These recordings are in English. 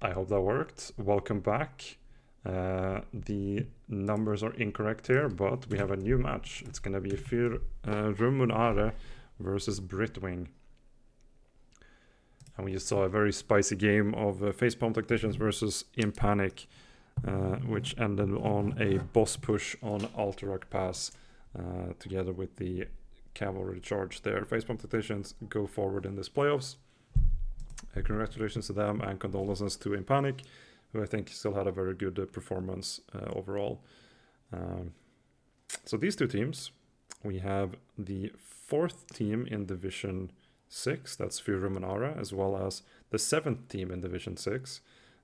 I hope that worked. Welcome back. The numbers are incorrect here, but we have a new match. It's going to be Ähre versus Britwing. And we just saw a very spicy game of Facepalm Tacticians versus In Panic, which ended on a boss push on Alterac Pass, together with the cavalry charge there. Facepalm Tacticians go forward in this playoffs. Congratulations to them and condolences to In Panic, who I think still had a very good performance overall. So these two teams, we have the fourth team in Division 6, that's Ähre, as well as the seventh team in Division 6,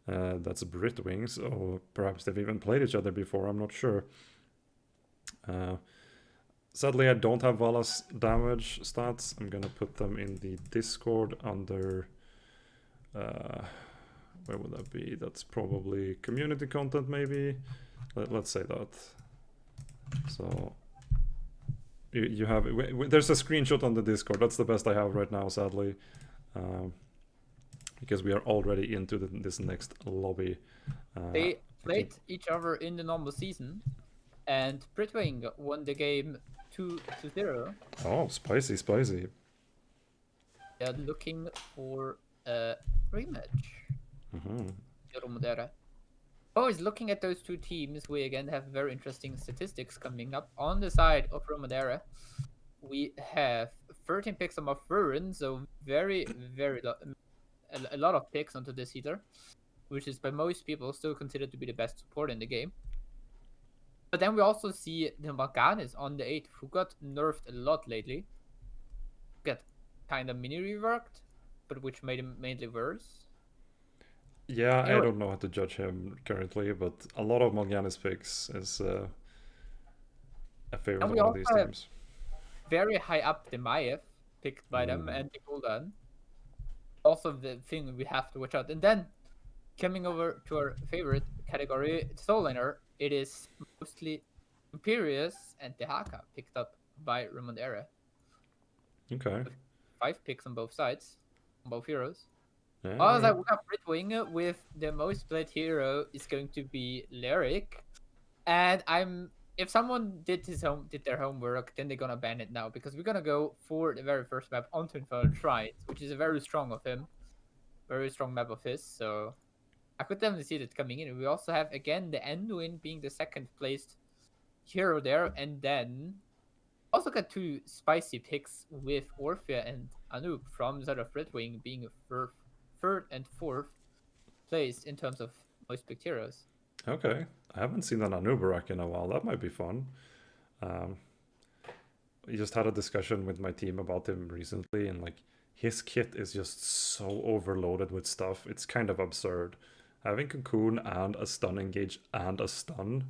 that's Britwing. So perhaps they've even played each other before, I'm not sure. Sadly, I don't have Vala's damage stats. I'm gonna put them in the Discord under... where would that be? That's probably community content, maybe. Let's say that. So you have, there's a screenshot on the Discord. That's the best I have right now, sadly, because we are already into this next lobby. They played each other in the normal season, and Britwing won the game 2-0. Oh, spicy, spicy. They're looking for a rematch. Always looking at those two teams, we again have very interesting statistics coming up. On the side of Romadera, we have 13 picks on Furin, so a lot of picks onto this heater, which is by most people still considered to be the best support in the game. But then we also see the Morganis on the 8th, who got nerfed a lot lately. Got kind of mini reworked, but which made him mainly worse. Yeah, Anyway, I don't know how to judge him currently, but a lot of Malganis picks is a favorite of one of these teams. Very high up the Maiev picked by them and the Gul'dan. Also the thing we have to watch out. And then coming over to our favorite category, Soul Laner, it is mostly Imperius and Dehaka picked up by Ähre. Okay. 5 picks on both sides, on both heroes. Yeah, Also, we have Britwing with the most played hero is going to be Lyric. And if someone did their homework, then they're gonna ban it now, because we're gonna go for the very first map onto Infernal Shrines, which is a very strong of him. Very strong map of his, so I could definitely see that coming in. We also have again the Anduin being the second placed hero there, and then also got 2 spicy picks with Orphea and Anoop from sort of Britwing being third and fourth placed in terms of most picked heroes. Okay. I haven't seen an Anubarak in a while. That might be fun. We just had a discussion with my team about him recently, and like his kit is just so overloaded with stuff. It's kind of absurd. Having Cocoon and a stun engage and a stun,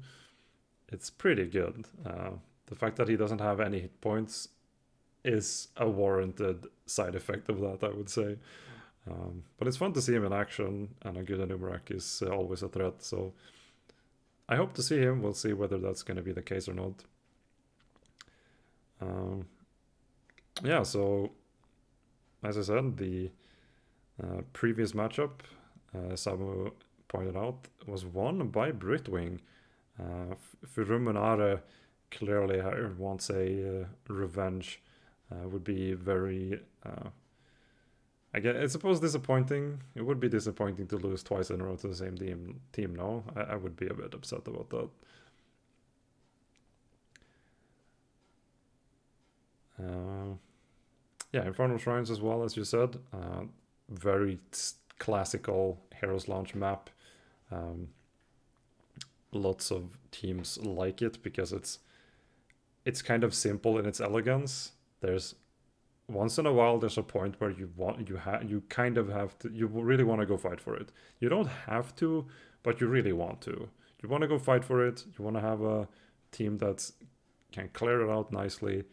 it's pretty good. The fact that he doesn't have any hit points is a warranted side effect of that, I would say. But it's fun to see him in action, and a good Anubarak is always a threat. So I hope to see him. We'll see whether that's going to be the case or not. Yeah, so as I said, the previous matchup, Samu pointed out, was won by Britwing. Ähre clearly wants a revenge. Would be very... I suppose disappointing. It would be disappointing to lose twice in a row to the same team. No, I would be a bit upset about that. Yeah, Infernal Shrines as well, as you said. Very classical Heroes Launch map. Lots of teams like it because it's kind of simple in its elegance. There's once in a while there's a point where you kind of have to, you really want to go fight for it. You don't have to, but you really want to. You want to go fight for it. You want to have a team that can clear it out nicely.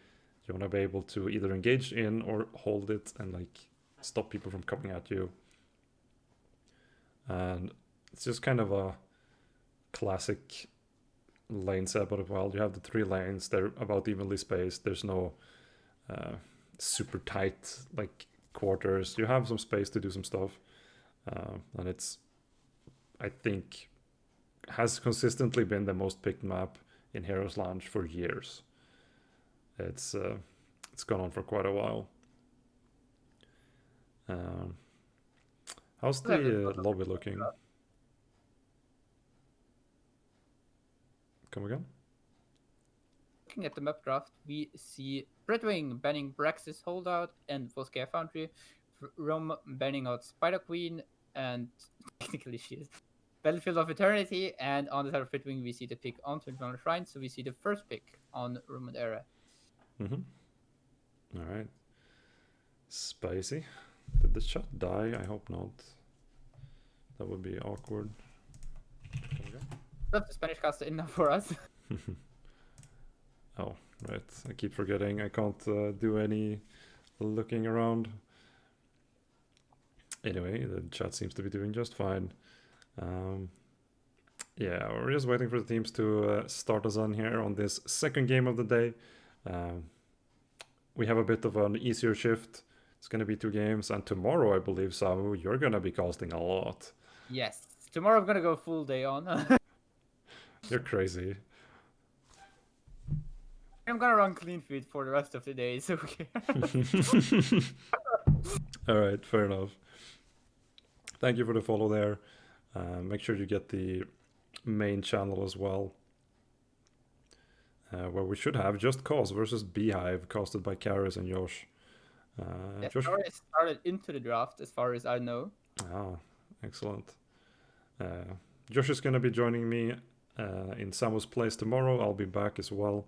You want to be able to either engage in or hold it and like stop people from coming at you. And it's just kind of a classic lane setup as well. You have the 3 lanes, they're about evenly spaced. There's no super tight like quarters. You have some space to do some stuff, and it's I think has consistently been the most picked map in Heroes Lounge for years. It's gone on for quite a while. How's the lobby looking? Come again? Looking at the map draft, we see Britwing banning Braxis Holdout and Volskaya Foundry, Rome banning out Spider Queen, and technically she is Battlefield of Eternity. And on the side of Britwing, we see the pick on 21 Shrine, so we see the first pick on Rome and Ähre. All right. Spicy. Did the chat die? I hope not. That would be awkward. That's the Spanish caster in now for us. Oh, right. I keep forgetting. I can't do any looking around. Anyway, the chat seems to be doing just fine. Yeah, we're just waiting for the teams to start us on here on this second game of the day. We have a bit of an easier shift. It's going to be 2 games, and tomorrow, I believe, Samu, you're going to be casting a lot. Yes. Tomorrow I'm going to go full day on. You're crazy. I'm going to run clean feed for the rest of the day, so okay. All right, fair enough. Thank you for the follow there. Make sure you get the main channel as well, where we should have Just Cause versus Beehive, casted by Karis and Josh. Josh already started into the draft, as far as I know. Ah, excellent. Josh is going to be joining me in Samu's place tomorrow. I'll be back as well.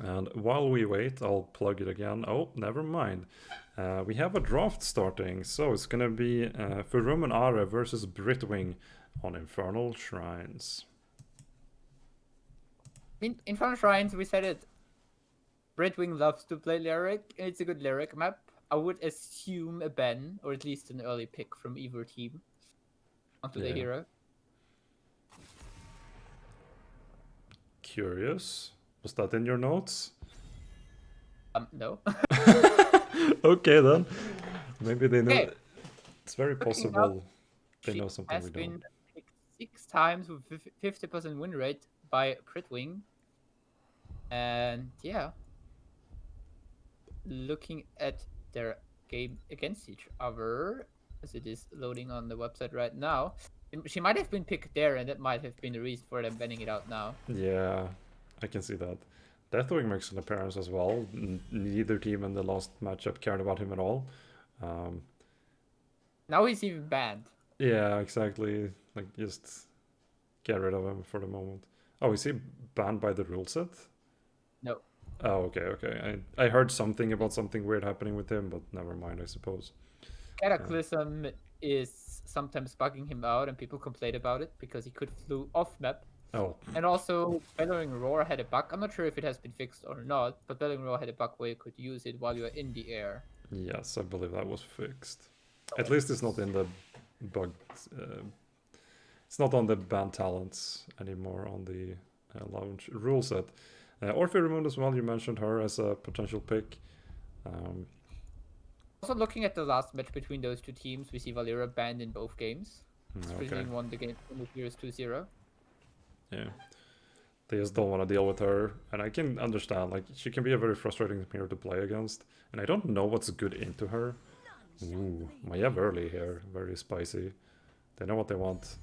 And while we wait, I'll plug it again. Oh, never mind. We have a draft starting, so it's going to be Furum and Ähre versus Britwing on Infernal Shrines. In Infernal Shrines, we said it. Britwing loves to play Lyric. It's a good Lyric map. I would assume a ban, or at least an early pick from either team onto the hero. Curious. Was that in your notes? No. Okay, then. Maybe they know. Okay. It's very possible they know something we don't. Has been picked 6 times with 50% win rate by Britwing. And yeah. Looking at their game against each other, as it is loading on the website right now, she might have been picked there, and that might have been the reason for them banning it out now. Yeah, I can see that. Deathwing makes an appearance as well. Neither team in the last matchup cared about him at all. Now he's even banned. Yeah, exactly. Like, just get rid of him for the moment. Oh, is he banned by the rule set? No. Oh, okay. I heard something about something weird happening with him, but never mind, I suppose. Cataclysm is sometimes bugging him out, and people complain about it because he could flew off map. Oh. And also, Bellowing Roar had a bug. I'm not sure if it has been fixed or not, but Bellowing Roar had a bug where you could use it while you were in the air. Yes, I believe that was fixed. At least it's not in the bug. It's not on the banned talents anymore on the launch rule set. Orphe removed as well. You mentioned her as a potential pick. Also, looking at the last match between those two teams, we see Valera banned in both games. Okay. Won the game in the series 2-0. Yeah. They just don't want to deal with her. And I can understand, like, she can be a very frustrating hero to play against. And I don't know what's good into her. Ooh, Maiev early here. Very spicy. They know what they want.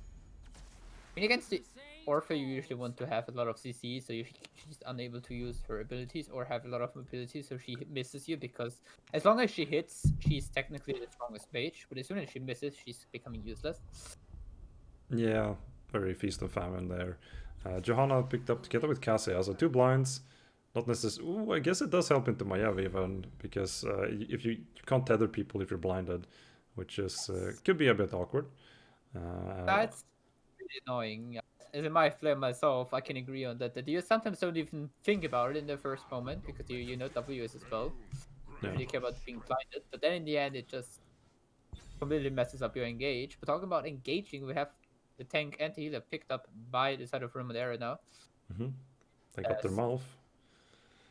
I mean, against the Orphe, you usually want to have a lot of CC, so she's unable to use her abilities or have a lot of mobility, so she misses you, because as long as she hits, she's technically the strongest mage, but as soon as she misses, she's becoming useless. Yeah, very feast and famine there. Johanna picked up together with Cassia, so 2 blinds. Not necessarily. Ooh, I guess it does help into Maiev even, because if you can't tether people if you're blinded, which is could be a bit awkward. That's really annoying. As in my flare myself, I can agree on that. That you sometimes don't even think about it in the first moment, because you know W is a spell. You really care about being blinded, but then in the end it just completely messes up your engage. But talking about engaging, we have the tank anti-healer picked up by the side of Rome and Ähre now. They got their mouth.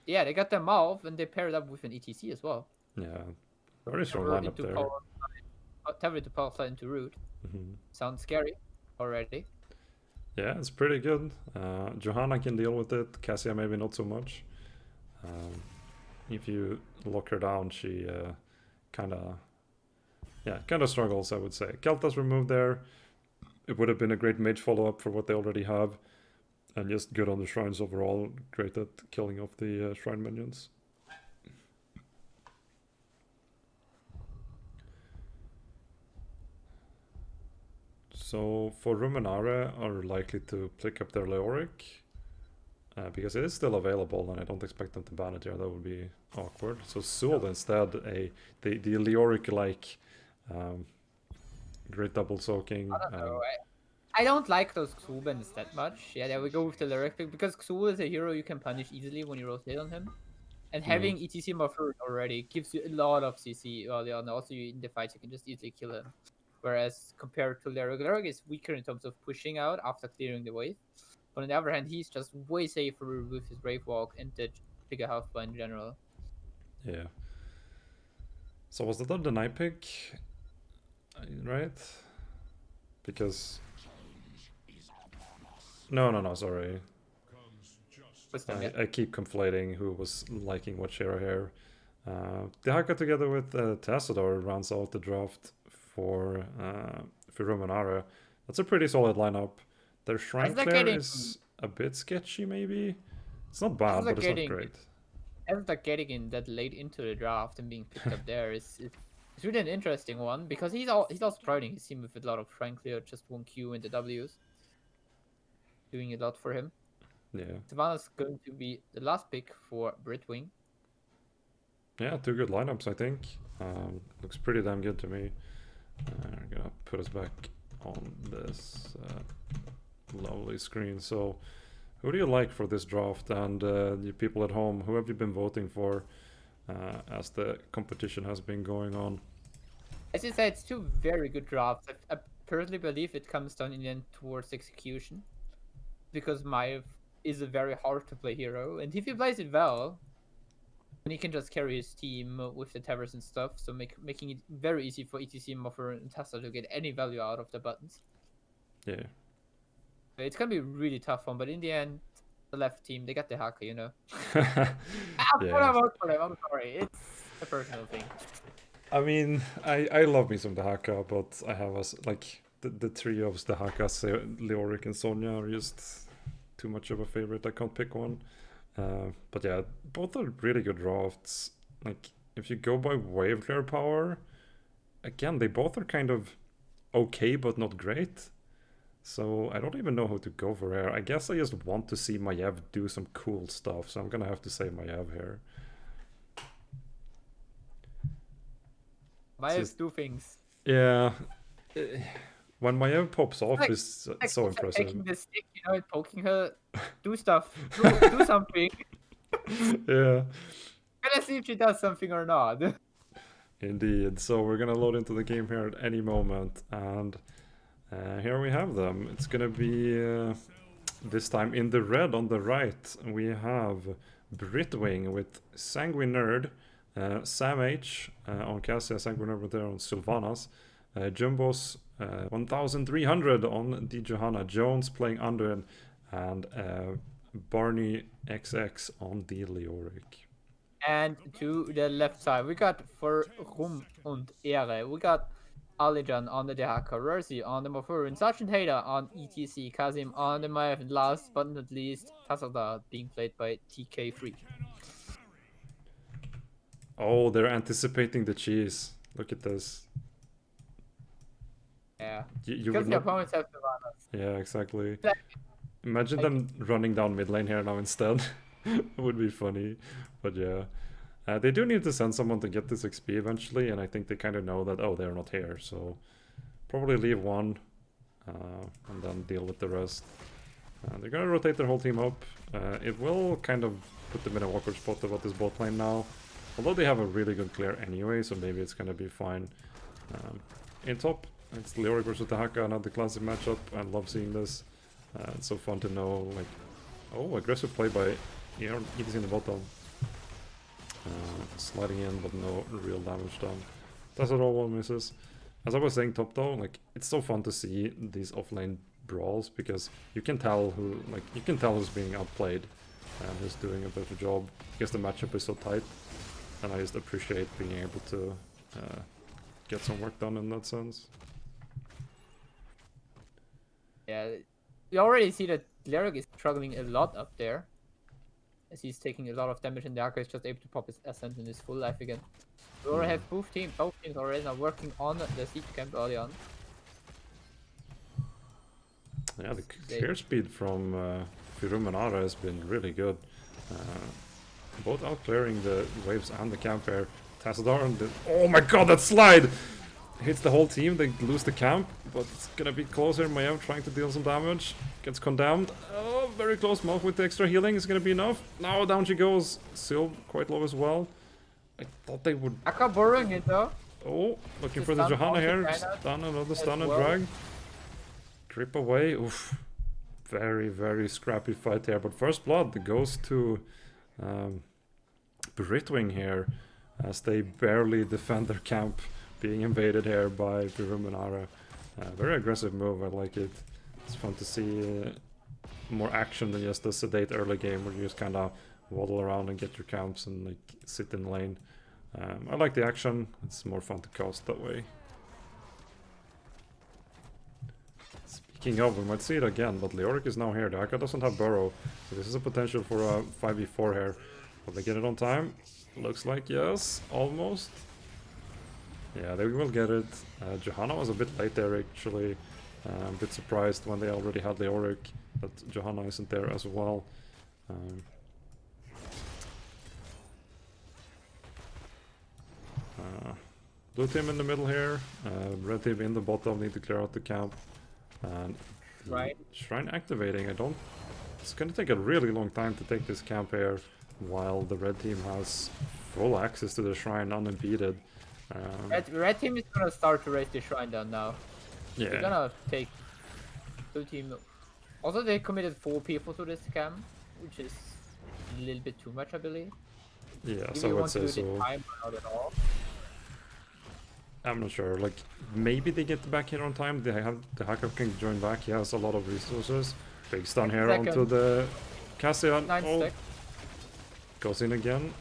Yeah, they got their mouth, and they paired up with an ETC as well. Yeah, very strong lineup there. Tether into power slide into root. Sounds scary. already. Yeah, it's pretty good. Johanna can deal with it. Cassia maybe not so much. If you lock her down, she kind of struggles, I would say. Kelta's removed there. It would have been a great mage follow-up for what they already have. And just good on the shrines overall. Great at killing off the shrine minions. So for Ruminare are likely to pick up their Leoric. Because it is still available and I don't expect them to ban it here. That would be awkward. So Sul instead, the Leoric-like great double soaking. I don't know. I don't like those Xul bends that much. Yeah, there we go with the lyric pick, because Xul is a hero you can punish easily when you rotate on him. And having ETC buffer already gives you a lot of CC early on. Also, in the fight, you can just easily kill him. Whereas compared to Lyric, Lyric is weaker in terms of pushing out after clearing the wave. But on the other hand, he's just way safer with his Brave Walk and the bigger health bar in general. Yeah. So was that the night pick? Right? Because... No, sorry. I keep conflating who was liking what Shira here. Dehaka together with Tassador rounds out the draft for Ruminara. That's a pretty solid lineup. Their Shrine Claire is a bit sketchy, maybe? It's not bad, but it's not great. Ezra getting in that late into the draft and being picked up there is really an interesting one, because he's also crowding his team with a lot of Shrine Clear, just 1Q into Ws. Doing a lot for him. Yeah. Savannah's going to be the last pick for Britwing. Yeah, two good lineups, I think. Looks pretty damn good to me. I'm gonna put us back on this lovely screen. So, who do you like for this draft? And you people at home, who have you been voting for as the competition has been going on? As you said, it's two very good drafts. I personally believe it comes down in the end towards execution, because Maiev is a very hard to play hero, and if he plays it well, then he can just carry his team with the towers and stuff, so making it very easy for ETC, Muffer, and Tessa to get any value out of the buttons. Yeah. It's gonna be a really tough one, but in the end, the left team, they got the hacker, you know. I'm gonna vote for them, I'm sorry. It's a personal thing. I mean, I love me some Dehaka, but I have like the trio of Dehaka, Leoric, and Sonya are just too much of a favorite. I can't pick one. But yeah, both are really good drafts. Like, if you go by wave clear power, again, they both are kind of okay, but not great. So I don't even know who to go for here. I guess I just want to see Maiev do some cool stuff, so I'm gonna have to say Maiev here. Maiev do things. Yeah. When Maiev pops off, like, it's so impressive. Taking the stick, you know, and poking her, do stuff, do something. Yeah. Let's see if she does something or not. Indeed. So we're gonna load into the game here at any moment, and here we have them. It's gonna be this time in the red on the right. We have Britwing with Sanguine Nerd, Sam H on Cassia, Sanguine Nerd there on Sylvanas, Jumbo's 1300 on the Johanna, Jones playing under, and Barney XX on the Leoric. And to the left side, we got for Rum und Ähre, we got Alijan on the Dehaka, Rursi on the Mofur, Sergeant Hader on ETC, Kazim on the Maiev, and last but not least, Tasada being played by TK3. Oh, they're anticipating the cheese. Look at this. Yeah. You because the opponents have Sylvanas. Yeah, exactly. Imagine them running down mid lane here now instead. It would be funny. But yeah. They do need to send someone to get this XP eventually, and I think they kind of know that, oh, they're not here, so probably leave one and then deal with the rest. They're gonna rotate their whole team up. It will kind of put them in a awkward spot about this bot lane now, although they have a really good clear anyway, so maybe it's gonna be fine. In top, it's Leoric versus Dehaka, another classic matchup. I love seeing this. It's so fun to know, like, oh, aggressive play by ETC in the bottom. Sliding in, but no real damage done. That's it, all one misses. as I was saying top though, like it's so fun to see these offlane brawls because you can tell who's being outplayed and who's doing a better job because the matchup is so tight, and I just appreciate being able to get some work done in that sense. Yeah, you already see that Lyric is struggling a lot up there, as he's taking a lot of damage, and the Ähre is just able to pop his Ascent in his full life again. We already have both teams already now working on the siege camp early on. Yeah, the clear speed from Firum and Ähre has been really good. Both out clearing the waves and the camp here. Tassadar and the... Oh my god, that slide! Hits the whole team, they lose the camp, but it's gonna be closer. Mayev trying to deal some damage. Gets condemned. Oh, very close. Mouth with the extra healing is gonna be enough. Now down she goes. Sil quite low as well. I thought they would... Akka borrowing it though. Oh, looking for the Johanna here. Stun, another stun and drag. Grip away. Oof. Very, very scrappy fight here. But first blood goes to Britwing here, as they barely defend their camp being invaded here by Firum and Ähre. Very aggressive move, I like it. It's fun to see more action than just a sedate early game where you just kind of waddle around and get your camps and like sit in lane. I like the action, it's more fun to cast that way. Speaking of, we might see it again, but Leoric is now here. The Ähre doesn't have Burrow, so this is a potential for a 5v4 here. Will they get it on time? Looks like yes, almost. Yeah, they will get it. Johanna was a bit late there actually. A bit surprised when they already had Leoric that Johanna isn't there as well. Blue team in the middle here, red team in the bottom, need to clear out the camp. And Shrine activating, it's gonna take a really long time to take this camp here, while the red team has full access to the shrine unimpeded. Red team is gonna start to raise the shrine down now. Yeah. They're gonna take blue team. Also, they committed 4 people to this camp, which is a little bit too much, I believe. Yeah, Do so I you would want to say do the so. time or not at all? I'm not sure. Like maybe they get back here on time. The hacker can join back. He has a lot of resources. Big stun here onto the Cassian. 9 Oh, sec. goes in again.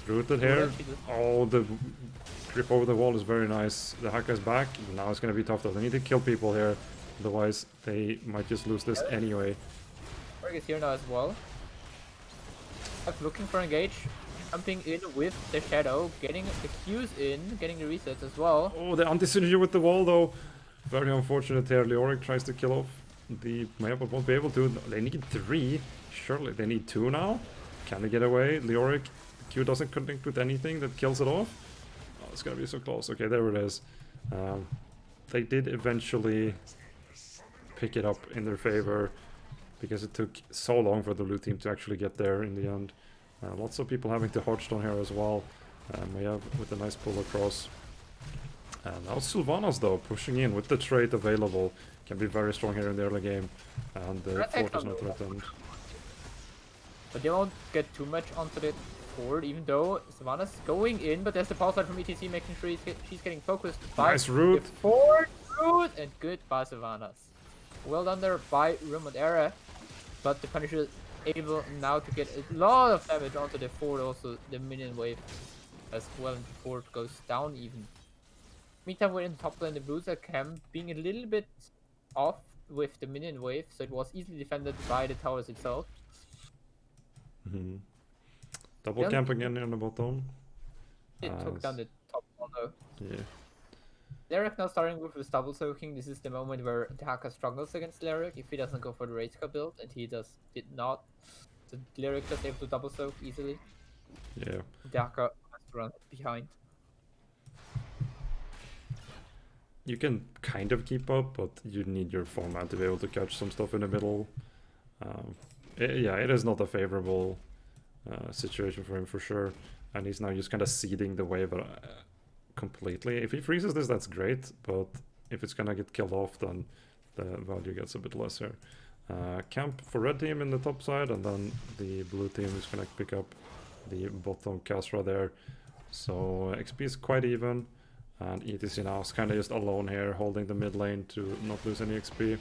Rooted here. Oh, the grip over the wall is very nice. The hacker's back. Now it's gonna be tough though. They need to kill people here. Otherwise, they might just lose this anyway. Org is here now as well. Looking for engage. Jumping in with the shadow, getting the Qs in, getting the resets as well. Oh, the anti-synergy with the wall though. Very unfortunate here. Leoric tries to kill off the Maya, but won't be able to. They need 3. Surely they need 2 now. Can they get away? Leoric, Q doesn't connect with anything that kills it off. Oh, it's gonna be so close. Okay, there it is. They did eventually pick it up in their favor because it took so long for the blue team to actually get there in the end. Lots of people having to Hearthstone here as well. Maya with a nice pull across. Now Sylvanas though, pushing in with the trait available. Can be very strong here in the early game. And the fort is not threatened. But they won't get too much onto the fort, even though Sylvanas going in, but there's the pulse line from ETC making sure she's getting focused by nice root. the fort root, and good by Sylvanas. Well done there by Rum and Ähre, but the Punisher able now to get a lot of damage onto the fort, also the minion wave as well, and the fort goes down even. Meantime, we're in top lane, the blues are camp being a little bit off with the minion wave, so it was easily defended by the towers itself. Double camp again in the bottom. It took down the top one though. Yeah. Lyric now starting with his double soaking. This is the moment where the hacker struggles against Lyric if he doesn't go for the Rage Cup build, and he did not. So Lyric just able to double soak easily. Yeah. The hacker has to run behind. You can kind of keep up, but you need your format to be able to catch some stuff in the middle. Yeah, it is not a favorable situation for him for sure, and he's now just kind of seeding the wave completely. If he freezes this, that's great, but if it's gonna get killed off, then the value gets a bit less here. Camp for red team in the top side, and then the blue team is gonna pick up the bottom Kasra there. So XP is quite even. And ETC now is kind of just alone here, holding the mid lane to not lose any XP.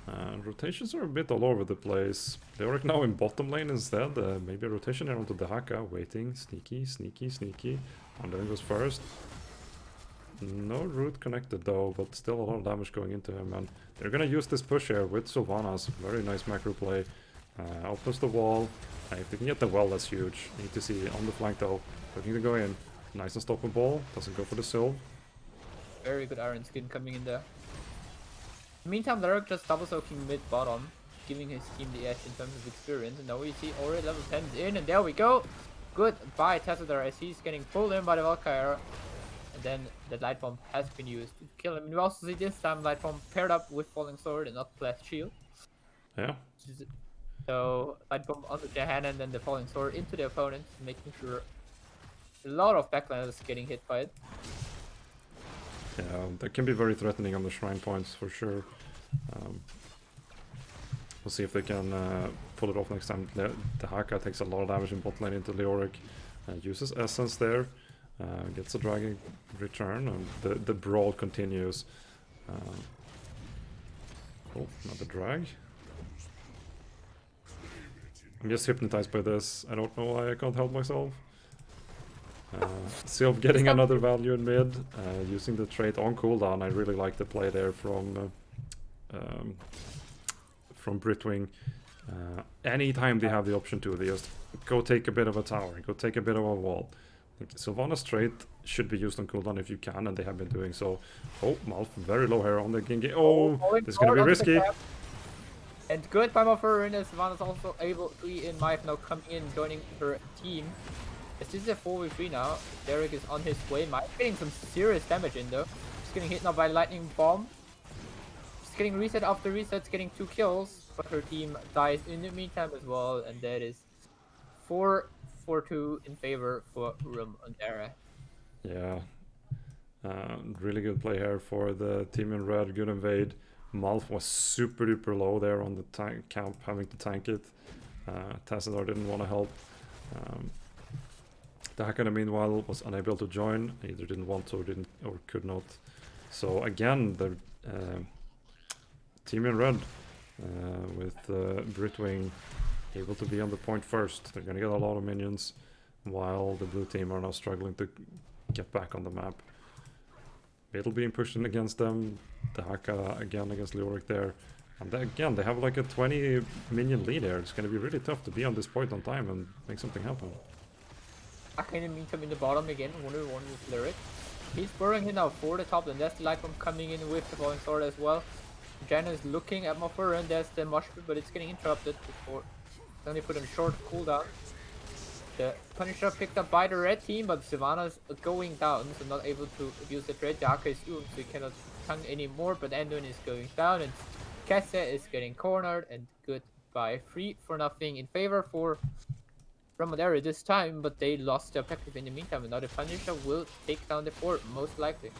And rotations are a bit all over the place. They are now in bottom lane instead. Maybe a rotation here onto the Haka, waiting. Sneaky, sneaky, sneaky. And then goes first. No root connected though, but still a lot of damage going into him. And they're gonna use this push here with Sylvanas. Very nice macro play. Opens the wall. If they can get the well, that's huge. Need to see on the flank though. Looking to go in. Nice unstoppable. Doesn't go for the Syl. Very good Iron Skin coming in there. Meantime, Larek just double soaking mid bottom, giving his team the edge in terms of experience. And now we see already level 10 is in, and there we go. Good by Tassadar as he's getting pulled in by the Valkyrie. And then the Light Bomb has been used to kill him. And we also see this time Light Bomb paired up with Falling Sword and not Blast Shield. Yeah. So Light Bomb onto the hand and then the Falling Sword into the opponent, making sure a lot of backliners getting hit by it. Yeah, that can be very threatening on the shrine points for sure. We'll see if they can pull it off next time. The Haka takes a lot of damage in bot lane into Leoric. Uses Essence there. Gets a dragon return, and the brawl continues. Oh, another drag. I'm just hypnotized by this. I don't know why I can't help myself. Sylv getting another value in mid, using the trait on cooldown. I really like the play there from Britwing. Anytime they have the option to, they just go take a bit of a tower, go take a bit of a wall. Sylvanas trait should be used on cooldown if you can, and they have been doing so. Oh, Malf very low here on the Genji. Oh, this is gonna be risky. And good by Malfurion, as Sylvanas also able to be in Malf now coming in, joining her team. As this is a 4v3 now, Derek is on his way. Malf getting some serious damage in though. He's getting hit now by Lightning Bomb. She's getting reset after resets, getting 2 kills, but her team dies in the meantime as well, and that is 4-2 in favor for Room and Ähre. Yeah, really good play here for the team in red. Good invade. Malf was super duper low there on the tank camp, having to tank it. Tassadar didn't want to help. The Hakana meanwhile was unable to join, either didn't want to or could not. So again, the team in red with Britwing able to be on the point first. They're gonna get a lot of minions, while the blue team are now struggling to get back on the map. Middle being pushed in against them. The Haka again against Leoric there. And then again, they have like a 20 minion lead here. It's gonna be really tough to be on this point on time and make something happen. Haka in the meantime in the bottom again, 1v1 with Lyric. He's burrowing in now for the top, and there's the Light Bomb coming in with the Falling Sword as well. Janna is looking at Malfurion, and there's the Mosh Pit, but it's getting interrupted before it's only put on short cooldown. The Punisher picked up by the red team, but Sylvanas going down, so not able to use the trade. The Haka is doomed, so he cannot tongue anymore, but Anduin is going down, and Kessa is getting cornered, and goodbye. 3-0 in favor for Ähre this time, but they lost their objective in the meantime, and now the Punisher will take down the fort, most likely.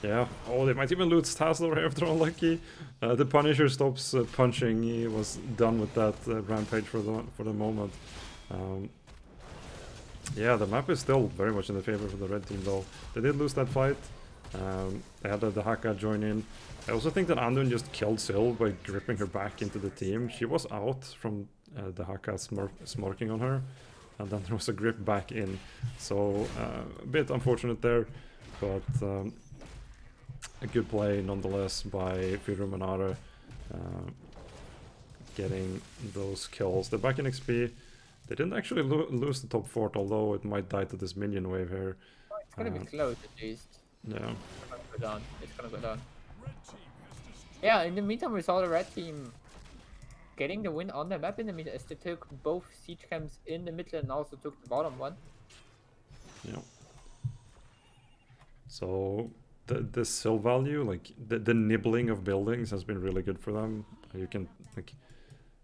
Yeah, oh, they might even lose Tassadar here if they're unlucky. The Punisher stops punching. He was done with that rampage for the moment. Yeah, the map is still very much in the favor for the red team though. They did lose that fight. They had the Haka join in. I also think that Anduin just killed Syl by gripping her back into the team. She was out from the Haka smirking on her, and then there was a grip back in. So a bit unfortunate there, but a good play nonetheless by Fyrum and Ähre, getting those kills. They're back in XP. They didn't actually lose the top fort, although it might die to this minion wave here. Oh, it's gonna be close at least. Yeah. It's gonna go down. It's gonna go down. Yeah, in the meantime we saw the red team getting the win on the map in the middle, as they took both siege camps in the middle and also took the bottom one. Yeah. So the Syl value, like the nibbling of buildings has been really good for them. You can like,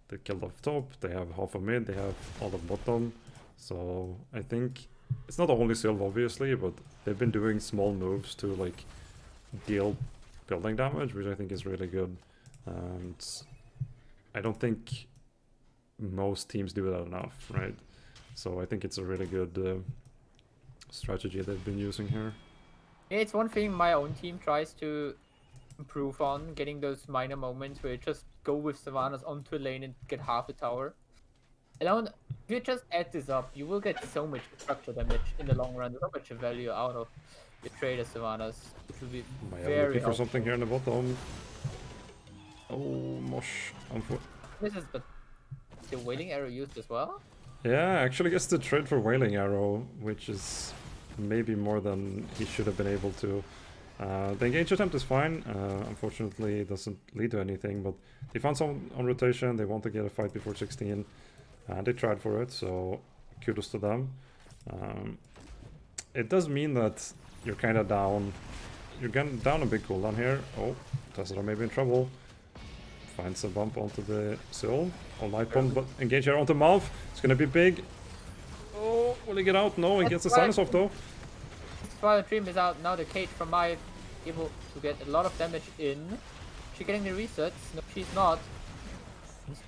they killed off top, they have half of mid, they have all of bottom. So I think it's not only Syl obviously, but they've been doing small moves to like deal building damage, which I think is really good. And I don't think most teams do that enough, right? So I think it's a really good strategy they've been using here. It's one thing my own team tries to improve on, getting those minor moments where you just go with Savannahs onto a lane and get half a tower. Alone, if you just add this up, you will get so much structure damage in the long run, so much value out of your trader Savannahs, which will be Maya very looking for helpful. something here in the bottom. Oh, Mosh. This is but the wailing arrow used as well? Yeah, actually gets the trade for Wailing Arrow, which is maybe more than he should have been able to. The engage attempt is fine. Unfortunately, it doesn't lead to anything, but they found someone on rotation. They want to get a fight before 16, and they tried for it, so kudos to them. It does mean that you're kind of down. You're getting down a big cooldown here. Oh, Tessera may be in trouble. Finds a bump onto the sill. Oh, light bomb, but engage here onto Malv. It's gonna be big. Oh, will he get out? No, he gets the sinus off though. While the dream is out, now the cage from Mai able to get a lot of damage in. She getting the resets? No, she's not.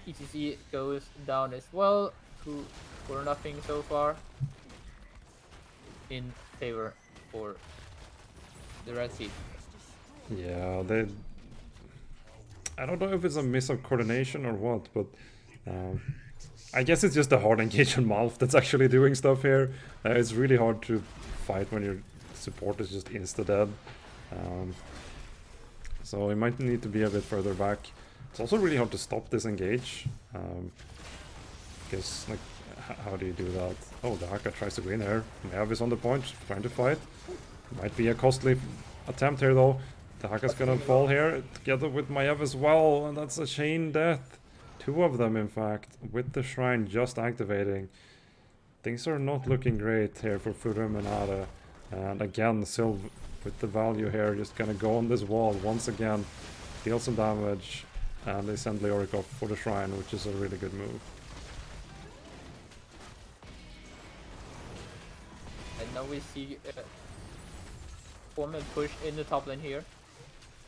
ETC goes down as well. 2 for nothing so far. In favor for the red team. Yeah, they. I don't know if it's a miss of coordination or what, but I guess it's just a hard engage on Malf that's actually doing stuff here. It's really hard to fight when your support is just insta-dead. So it might need to be a bit further back. It's also really hard to stop this engage. Because, like, how do you do that? Oh, the Haka tries to go in there. Maev is on the point, trying to fight. Might be a costly attempt here, though. The Haka's gonna fall here, together with Maev as well, and that's a chain death. 2 of them, in fact, with the shrine just activating. Things are not looking great here for Furum and Ähre. And again, Sylv with the value here, just gonna go on this wall once again, deal some damage, and they send Leoric off for the shrine, which is a really good move. And now we see Foreman push in the top lane here.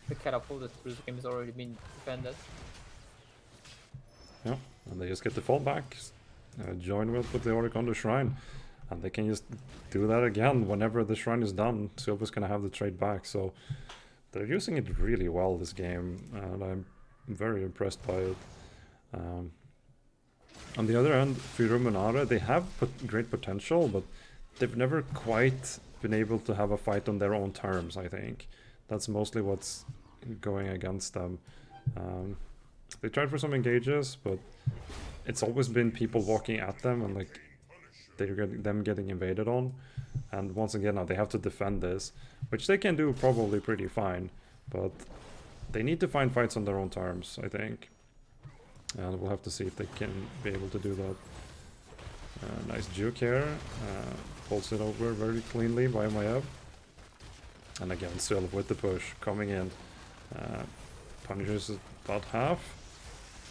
The catapult that Bruce game has already been defended. Yeah, and they just get the fall back, join with Leoric on the shrine, and they can just do that again whenever the shrine is done. Silva's gonna have the trade back, so they're using it really well this game, and I'm very impressed by it. On the other end, Fyrum and Ähre, they have great potential, but they've never quite been able to have a fight on their own terms, I think. That's mostly what's going against them. They tried for some engages, but it's always been people walking at them and like they're getting invaded on. And once again, now they have to defend this, which they can do probably pretty fine, but they need to find fights on their own terms, I think. And we'll have to see if they can be able to do that. Nice juke here. Pulls it over very cleanly by Maev. And again, Sylv with the push coming in. Punishes about half.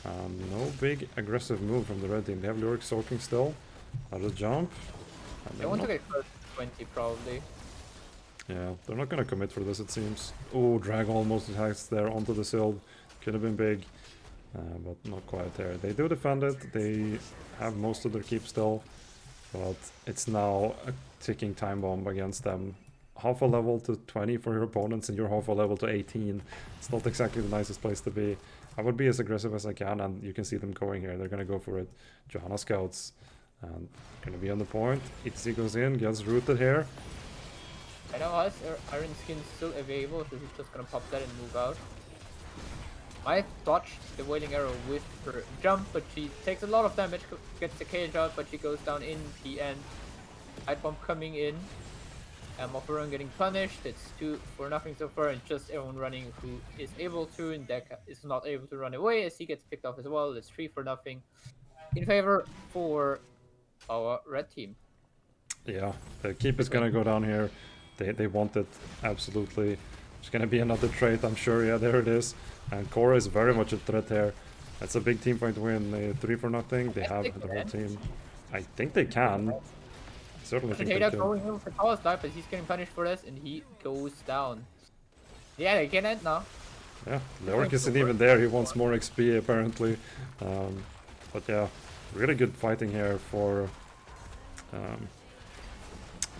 No big aggressive move from the red team. They have Leoric soaking still. Another jump. They want to get close to 20 probably. Yeah, they're not gonna commit for this, it seems. Oh, drag almost attacks there onto the Sylv. Could have been big, but not quite there. They do defend it. They have most of their keep still, but it's now a ticking time bomb against them. Half a level to 20 for your opponents and you're half a level to 18. It's not exactly the nicest place to be. I would be as aggressive as I can, and you can see them going here. They're gonna go for it. Johanna scouts and gonna be on the point. Itzy goes in, gets rooted here. I know us, Iron Skin's still available, so he's just gonna pop that and move out. I dodged the Wailing Arrow with her jump, but she takes a lot of damage, gets the cage out, but she goes down in the end. Light bomb coming in. Mofferon getting punished. It's 2 for nothing so far, and just everyone running who is able to, and Deck is not able to run away as he gets picked off as well. It's 3 for nothing in favor for our red team. Yeah, the keep is gonna go down here. They want it, absolutely. There's gonna be another trait, I'm sure. Yeah, there it is. And Korra is very much a threat here. That's a big team fight win. 3 for nothing. They have the whole team. I think they can. Certainly think they can. Going in for power snipe, but he's getting punished for this, and he goes down. Yeah, they can end now. Yeah, Leoric isn't even there. He wants more XP apparently. But yeah, really good fighting here for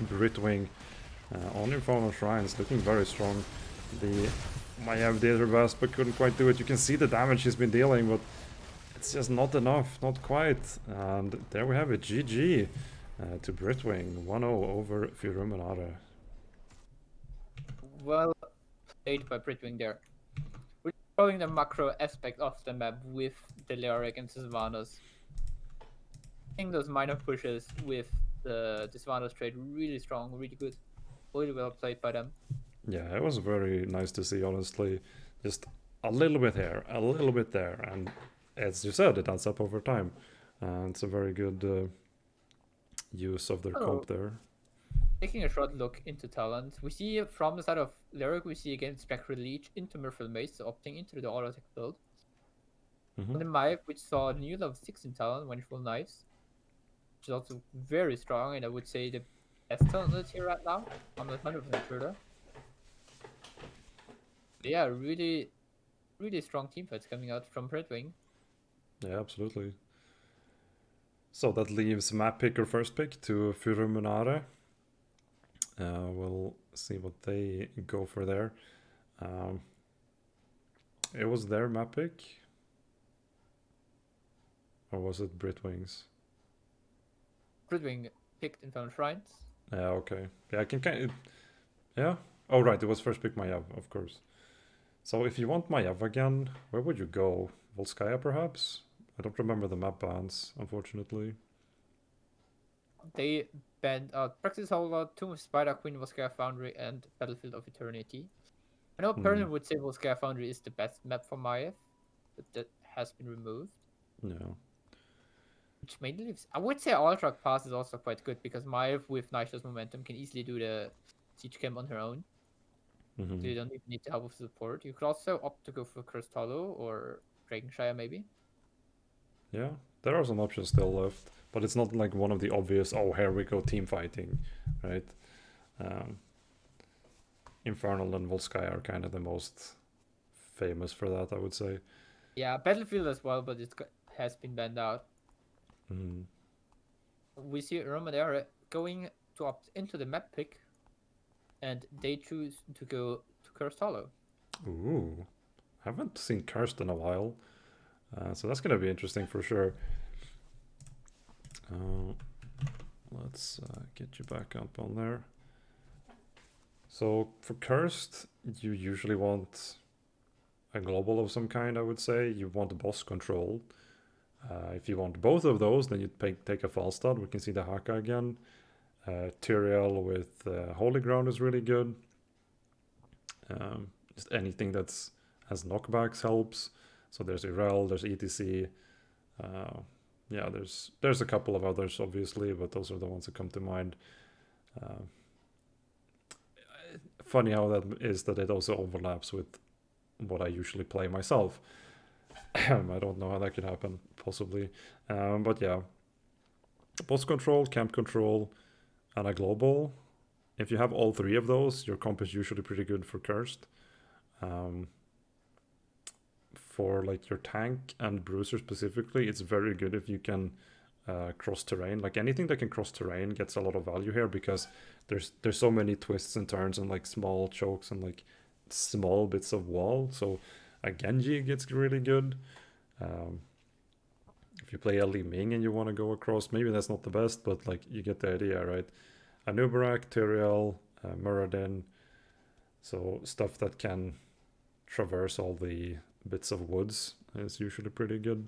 Britwing. On Infernal Shrines, looking very strong. The Maiev did her best, but couldn't quite do it. You can see the damage she's been dealing, but it's just not enough, not quite. And there we have it, GG to Britwing, 1-0 over Fyrum and Ähre. Well played by Britwing there. We're showing the macro aspect of the map with the Lyric and Sylvanas. I think those minor pushes with the Sylvanas trade really strong, really good. Really well played by them. Yeah, it was very nice to see, honestly. Just a little bit here, a little bit there, and as you said, it adds up over time. It's a very good use of their comp there. Taking a short look into talent, we see from the side of Lyric, we see again Spectral Leech into Merfolk Mace, so opting into the auto attack build. On the Maiev, which saw a new level 6 in talent when full knives, which is also very strong, and I would say the best talent list here right now. I'm not 100% sure though. Yeah, really, really strong team fights coming out from Britwing. Yeah, absolutely. So that leaves map pick or first pick to Fyrum and Ähre. We'll see what they go for there. It was their map pick? Or was it Britwing's? Britwing picked Infernal Shrines. Yeah, okay. Yeah, I can kind of... Yeah? Oh, right, it was first pick Maiev, of course. So if you want Maiev again, where would you go? Volskaya, perhaps? I don't remember the map bans, unfortunately. They banned Praxis Hollow, Tomb of Spider Queen, Volskaya Foundry, and Battlefield of Eternity. I know Perlin would say Volskaya Foundry is the best map for Maiev, but that has been removed. Yeah. Which mainly leaves... I would say Ultra Pass is also quite good, because Maiev with Nishda's momentum can easily do the Siege Camp on her own. So you don't even need the help of support. You could also opt to go for Cursed Hollow or Dragonshire maybe. Yeah, there are some options still left, but it's not like one of the obvious, oh, here we go, team fighting, right? Infernal and Volskaya are kind of the most famous for that, I would say. Yeah, Battlefield as well, but it has been banned out. We see Romadera going to opt into the map pick, and they choose to go to Cursed Hollow. Ooh, I haven't seen Cursed in a while, so that's going to be interesting for sure. Let's get you back up on there. So for Cursed, you usually want a global of some kind, I would say. You want boss control. If you want both of those, then you take a Falstad. We can see the Haka again. Tyrael with Holy Ground is really good. Just anything that's has knockbacks helps. So there's Irel, there's ETC. Yeah, there's a couple of others, obviously, but those are the ones that come to mind. Funny how that is that it also overlaps with what I usually play myself. I don't know how that could happen, possibly. But yeah, boss control, camp control, and a global. If you have all three of those, your comp is usually pretty good for Cursed. For like your tank and bruiser specifically, it's very good if you can cross terrain. Like anything that can cross terrain gets a lot of value here, because there's so many twists and turns and like small chokes and like small bits of wall. So a Genji gets really good. If you play a Li Ming and you want to go across, maybe that's not the best, but like you get the idea, right? Anubarak, Tyrael, Muradin. So stuff that can traverse all the bits of woods is usually pretty good.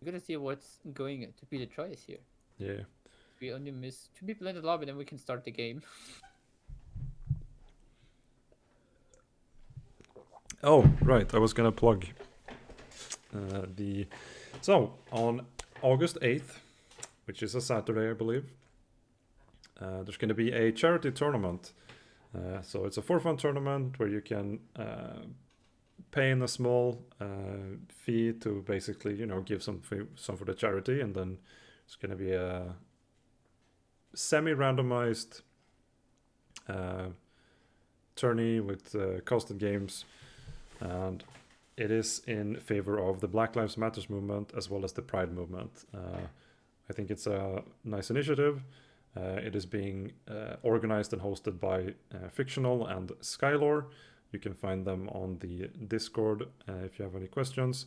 We're gonna see what's going to be the choice here. Yeah. We only miss 2 people in the lobby, then we can start the game. Oh, right. I was gonna plug So on August 8th, which is a Saturday, I believe, there's going to be a charity tournament. So it's a for-fun tournament where you can pay in a small fee to basically, give some for the charity, and then it's going to be a semi-randomized tourney with costed games, and it is in favor of the Black Lives Matters movement as well as the Pride movement. I think it's a nice initiative. It is being organized and hosted by Fictional and Skylore. You can find them on the Discord if you have any questions.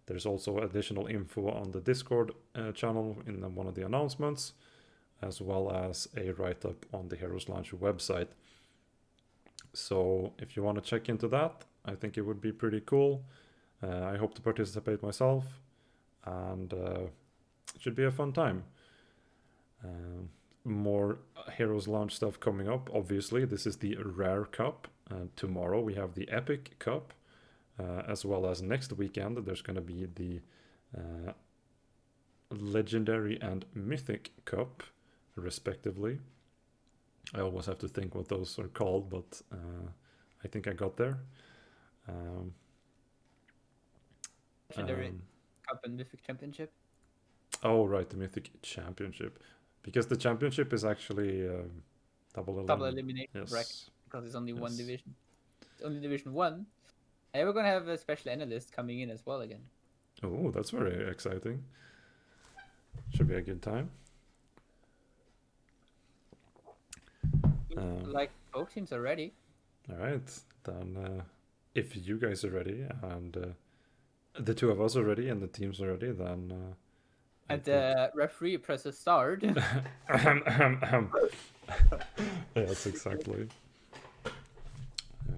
There's also additional info on the Discord channel in one of the announcements, as well as a write-up on the Heroes Launch website. So if you want to check into that, I think it would be pretty cool. I hope to participate myself, and it should be a fun time. More Heroes Launch stuff coming up. Obviously, this is the Rare Cup. Tomorrow we have the Epic Cup, as well as next weekend there's going to be the Legendary and Mythic Cup, respectively. I always have to think what those are called, but I think I got there. Legendary Cup and Mythic Championship. Oh, right, the Mythic Championship. Because the championship is actually double elimination yes. bracket, because it's only one division. It's only Division 1. And we're going to have a special analyst coming in as well again. Oh, that's very exciting. Should be a good time. Like, both teams are ready. All right, then if you guys are ready and the two of us are ready and the teams are ready, then... and the referee presses start. Yes, exactly.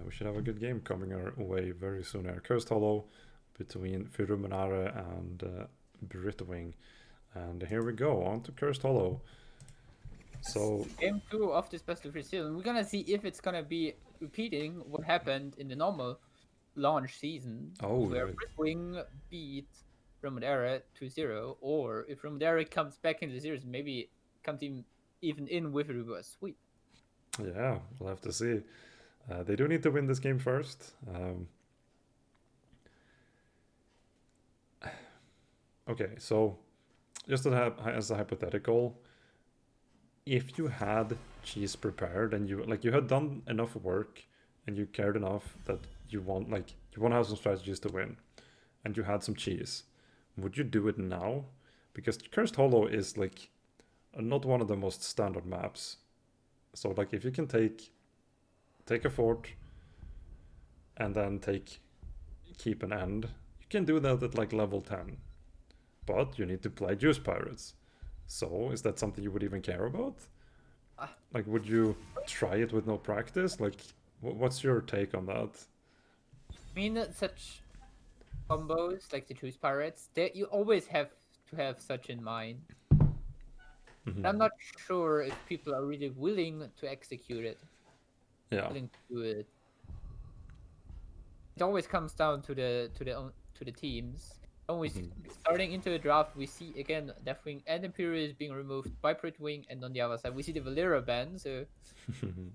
We should have a good game coming our way very soon here. Cursed Hollow between Ähre and Britwing. And here we go, on to Cursed Hollow. So Game 2 of this best of 3 season. We're gonna see if it's gonna be repeating what happened in the normal launch season, where right. Britwing beat Ähre 2-0, or if Ähre comes back in the series, maybe comes even in with a reverse sweep. Yeah, we'll have to see. They do need to win this game first. Okay, so just as a hypothetical, if you had cheese prepared and you had done enough work and you cared enough that you want to have some strategies to win, and you had some cheese, would you do it now? Because Cursed Hollow is not one of the most standard maps. So if you can take a fort and then keep an end, you can do that at level 10. But you need to play Juice Pirates. So is that something you would even care about? Would you try it with no practice? What's your take on that? I mean, such combos like the Juice Pirates, you always have to have such in mind. Mm-hmm. I'm not sure if people are really willing to execute it. Yeah. Willing to do it. It always comes down to the teams. Always starting into the draft, we see again Deathwing and Imperius being removed by Britwing, and on the other side we see the Valera ban. So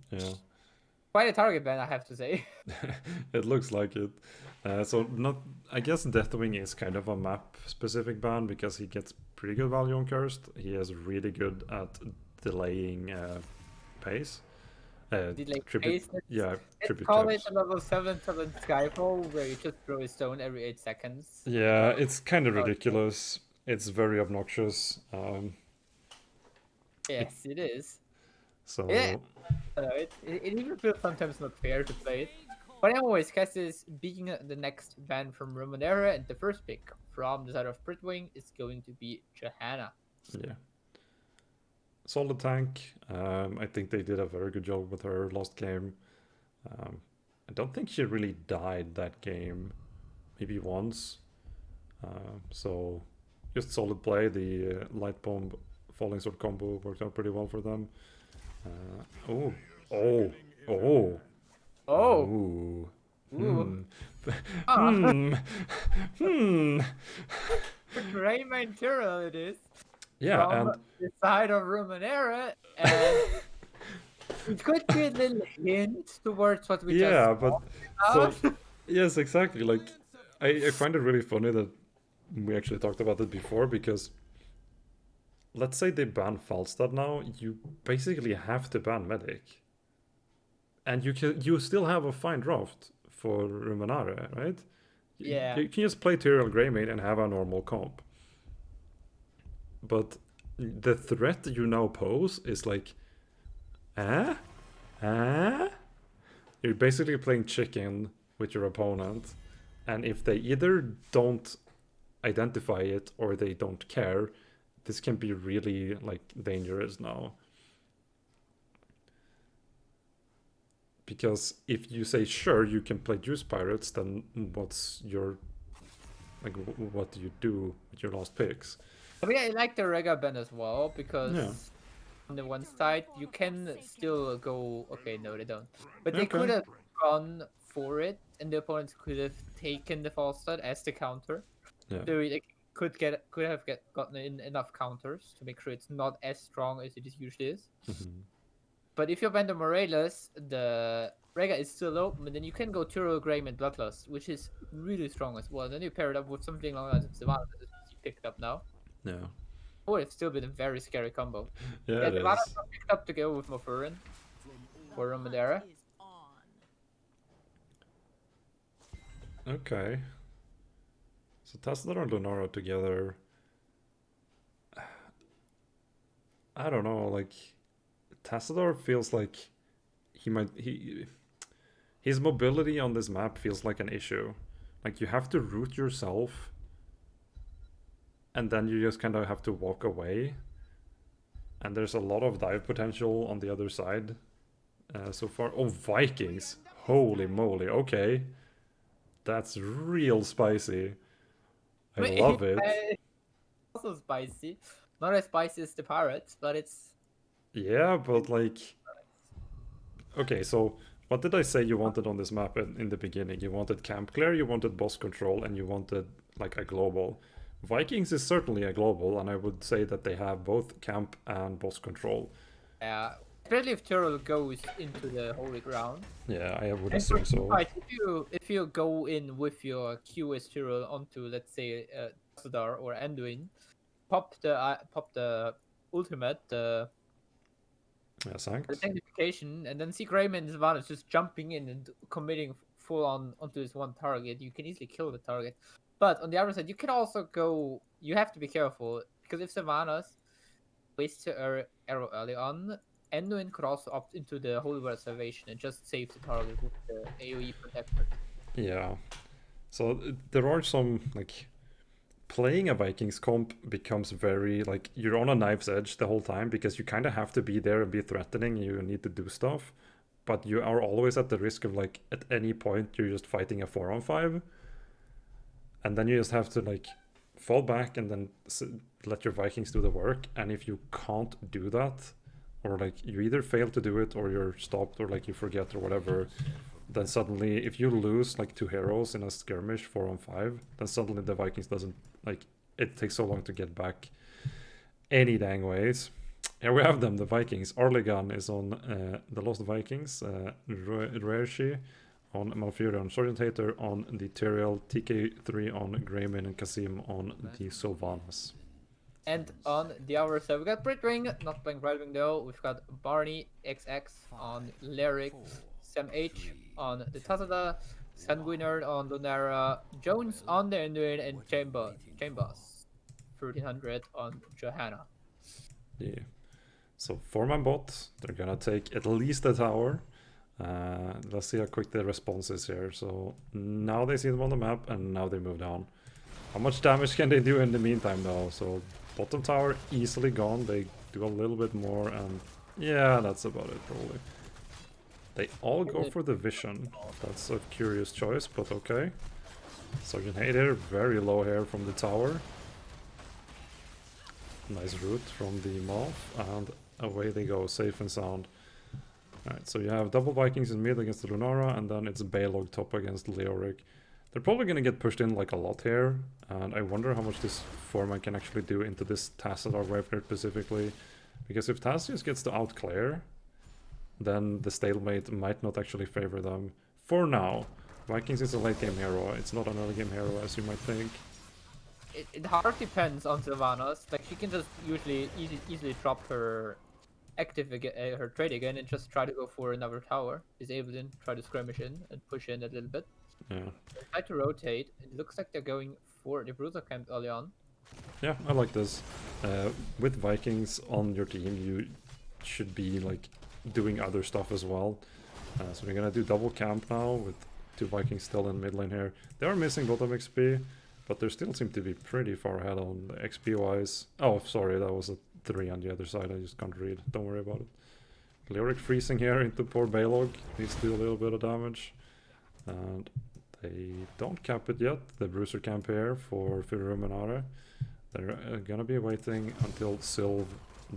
yeah, quite a target ban, I have to say. It looks like it. I guess Deathwing is kind of a map specific ban because he gets pretty good value on Cursed. He is really good at delaying pace. Tribute tribute call it a level 7 talent Skyfall, where you just throw a stone every 8 seconds. Yeah, it's kind of ridiculous. It's very obnoxious. Yes, it is. So yeah, it even feels sometimes not fair to play it. But anyways, Cass is being the next ban from Ähre, and the first pick from the side of Britwing is going to be Johanna. Yeah. Solid tank. I think they did a very good job with her last game. I don't think she really died that game. Maybe once. So just solid play. The light bomb falling sword combo worked out pretty well for them. Rayman Tyrrell it is. Yeah, from and the side of Ähre, and it could be a little hint towards what we just but so, yes, exactly. I find it really funny that we actually talked about it before, because let's say they ban Falstad now, you basically have to ban Medic, and you still have a fine draft for Ähre, right? Yeah, you can just play Tyrael Greymane and have a normal comp. But the threat you now pose is like, ah, ah. You're basically playing chicken with your opponent, and if they either don't identify it or they don't care, this can be really like dangerous now. Because if you say sure you can play Juice Pirates, then what's your like what do you do with your last picks? I mean, I like the Rega ban as well because Yeah. on the one side you can still go. Okay, no, they don't. But they could Okay. have gone for it, and the opponents could have taken the false start as the counter. Yeah. So they could have gotten in enough counters to make sure it's not as strong as it usually is. Mhm. But if you ban the Morales, the Rega is still open, and then you can go Turo, Graham, and Bloodlust, which is really strong as well. And then you pair it up with something along the lines of Savannah that you picked up now. Yeah. Oh, it's still been a very scary combo. Yeah, Yeah, it Savannah is. got picked up to go with Mofurin for Romadera. Okay. So Tassadar and Lunara together. I don't know, like Tassadar feels like his mobility on this map feels like an issue. Like you have to root yourself and then you just kind of have to walk away. And there's a lot of dive potential on the other side so far. Oh, Vikings! Holy moly! Okay, that's real spicy. I love it. It's also spicy. Not as spicy as the Pirates, but it's. Yeah, but like, okay, so what did I say you wanted on this map in the beginning? You wanted camp clear, you wanted boss control, and you wanted like a global. Vikings is certainly a global, and I would say that they have both camp and boss control. Yeah, especially if Tyrrell goes into the holy ground. Yeah, I would And for assume so. teamfight, if you go in with your QS Tyrrell onto, let's say, Tassadar or Anduin, pop the ultimate, the Yeah, thanks. sanctification, and then see Greyman and Savannah just jumping in and committing full on onto this one target. You can easily kill the target. But on the other side, you can also go. You have to be careful because if Savannah's waste her arrow early on, Anduin could also opt into the Holy Word Salvation and just save the target with the AoE protector. Yeah. So there are some like playing a Vikings comp becomes very like you're on a knife's edge the whole time because you kind of have to be there and be threatening. You need to do stuff, but you are always at the risk of like at any point you're just fighting a 4-on-5, and then you just have to like fall back and then let your Vikings do the work. And if you can't do that, or like you either fail to do it or you're stopped or like you forget or whatever, then suddenly if you lose like 2 heroes in a skirmish 4-on-5, then suddenly the Vikings doesn't like it takes so long to get back any dang ways. Here we have them, the Vikings. Arlegan is on the Lost Vikings, Rershi on Malfurion, Sergeant Hater on the Tyrael, TK3 on Greymin, and Kasim on the Sylvanas. And on the other side, we got Britwing, not playing Britwing though. We've got Barney XX on Lyric, Sam H on the Tazada, Sanguinard on Lunara, Jones on the Anduin, and Chambers 1300 on Johanna. Yeah. So 4-man bot, they're gonna take at least a tower. Let's see how quick the response is here. So now they see them on the map and now they move down. How much damage can they do in the meantime though? So bottom tower easily gone. They do a little bit more and yeah, that's about it probably. They all go for the vision. That's a curious choice, but okay. Sergeant Hater, very low here from the tower. Nice route from the Moth, and away they go, safe and sound. Alright, so you have double Vikings in mid against the Lunara, and then it's Balog top against Leoric. They're probably going to get pushed in like a lot here, and I wonder how much this Foreman can actually do into this Tassadar Wavener specifically. Because if Tassius gets to outclear, then the stalemate might not actually favor them. For now, Vikings is a late game hero, it's not an early game hero as you might think. It hard depends on Sylvanas. Like she can just usually easily drop her active again, her trade again, and just try to go for another tower. Disable in, try to skirmish in, and push in a little bit. Yeah. They try to rotate. It looks like they're going for the Bruiser camp early on. Yeah, I like this. With Vikings on your team, you should be like doing other stuff as well. So we're gonna do double camp now with 2 Vikings still in mid lane here. They are missing bottom XP, but they still seem to be pretty far ahead on the XP wise. Oh, sorry, that was a 3 on the other side. I just can't read. Don't worry about it. Lyric freezing here into poor Balog. Needs to do a little bit of damage. And they don't camp it yet. The Bruiser camp here for Firum and Ähre. They're gonna be waiting until Sylv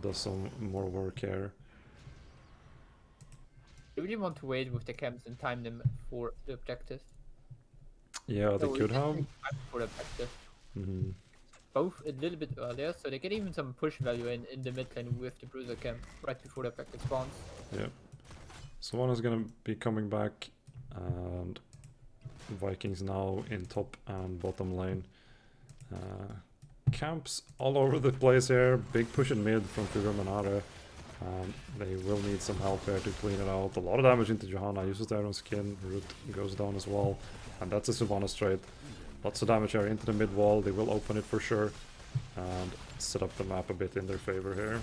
does some more work here. I really want to wait with the camps and time them for the objective. Yeah, they So we could can have. take time for the objective. Mm-hmm. Both a little bit earlier, so they get even some push value in the mid lane with the Bruiser camp right before the objective spawns. Yeah. Someone is gonna be coming back, and Vikings now in top and bottom lane. Camps all over the place here. Big push in mid from Firum and Ähre. They will need some help here to clean it out. A lot of damage into Johanna. Uses their own skin. Root goes down as well. And that's a Sylvanas trade. Lots of damage here into the mid wall. They will open it for sure. And set up the map a bit in their favor here.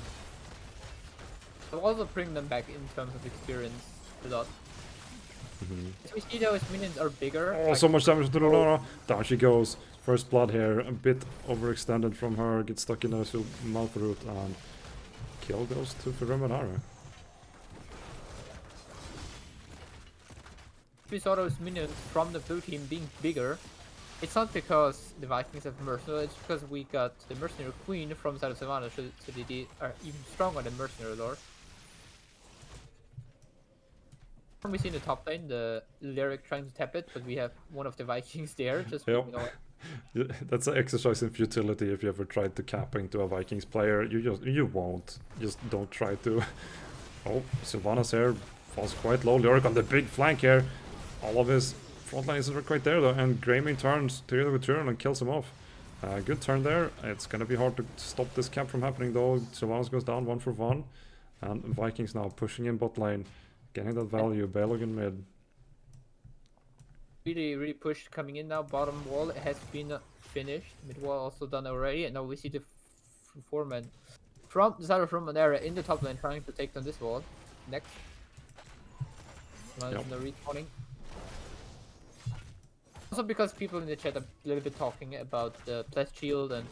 I'll also bring them back in terms of experience a lot. Mm-hmm. As we see those minions are bigger. Oh, so much damage to Aurora. Down she goes. First blood here. A bit overextended from her. Gets stuck in a mouth root. And kill goes to Firum and Ähre. We saw those minions from the blue team being bigger. It's not because the Vikings have mercenary, it's because we got the mercenary queen from side of Sylvanas, so they are even stronger than mercenary lord. We see in the top lane the Lyric trying to tap it, but we have one of the Vikings there. Just Yep. you know, That's an exercise in futility. If you ever tried to cap into a Vikings player, you won't. Just don't try to. Oh, Sylvanas here falls quite low. Lyric on the big flank here. All of his front line isn't quite there though, and Greymane turns together with Tyrion and kills him off. Good turn there. It's gonna be hard to stop this camp from happening though. Sylvanas goes down 1 for 1, and Vikings now pushing in bot lane, getting that value. Balog in mid. really pushed coming in now. Bottom wall has been finished. Mid wall also done already, and now we see the foreman from the side of from an area in the top lane trying to take down this wall. Next, Yep. the respawning. Also because people in the chat are a little bit talking about the blessed shield and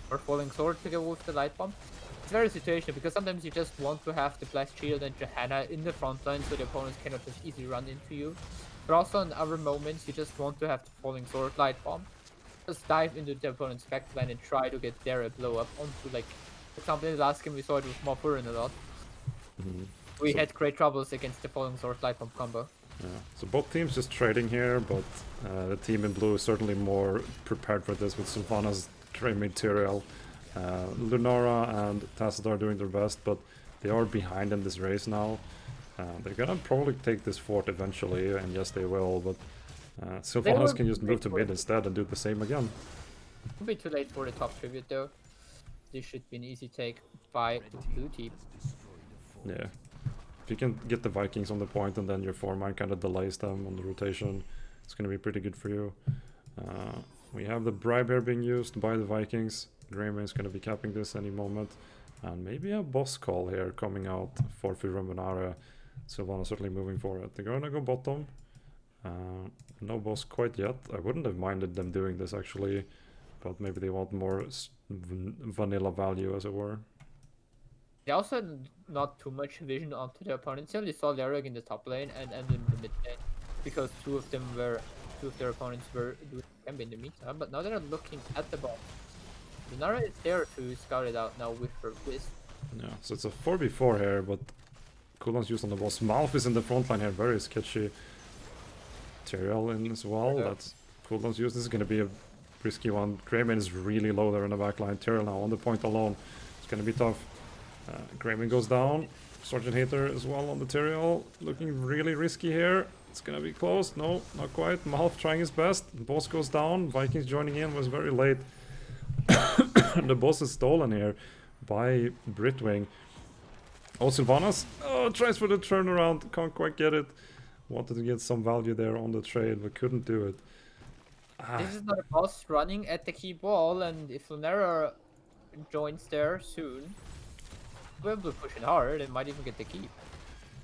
or falling sword to go with the light bomb. It's very situational because sometimes you just want to have the blessed shield and Johanna in the front line so the opponents cannot just easily run into you. But also in other moments you just want to have the falling sword light bomb. Just dive into the opponent's backline and try to get their blow up onto, like, for example in the last game we saw it with Morfurin a lot. Mm-hmm. We had great troubles against the falling sword light bomb combo. Yeah. So both teams just trading here, but the team in blue is certainly more prepared for this with Sylvanas, Greymane, Tyrael. Lunara and Tacit are doing their best, but they are behind in this race now. They're gonna probably take this fort eventually, and yes they will, but Sylvanas can just move to mid instead and do the same again. It won't be too late for the top tribute though. This should be an easy take by the blue team. Yeah. If you can get the Vikings on the point and then your 4-man kind of delays them on the rotation, it's going to be pretty good for you. We have the bribe here being used by the Vikings. Greymane is going to be capping this any moment. And maybe a boss call here coming out for Firum and Ähre. Sylvanas certainly moving for it. They're going to go bottom. No boss quite yet. I wouldn't have minded them doing this actually, but maybe they want more vanilla value as it were. They also had not too much vision onto their opponents. They only saw Lyric in the top lane and in the mid lane because two of their opponents were doing camp in the meantime. But now they're looking at the bottom. Lunara is there to scout it out now with her Wisp. Yeah, so it's a 4v4 here, but cooldown's used on the boss. Malf is in the front line here, very sketchy. Tyrael in as well. Yeah. That's cooldown's used. This is going to be a risky one. Greymane is really low there in the back line. Tyrael now on the point alone. It's going to be tough. Greymane goes down. Sergeant Hater as well on the Tyrael. Looking really risky here. It's gonna be close. No, not quite. Malf trying his best. The boss goes down. Vikings joining in was very late. The boss is stolen here by Britwing. Oh, Sylvanas. Oh, tries for the turnaround. Can't quite get it. Wanted to get some value there on the trade, but couldn't do it. This is not a boss running at the key ball, and if Lunera joins there soon, we'll be pushing hard and might even get the keep.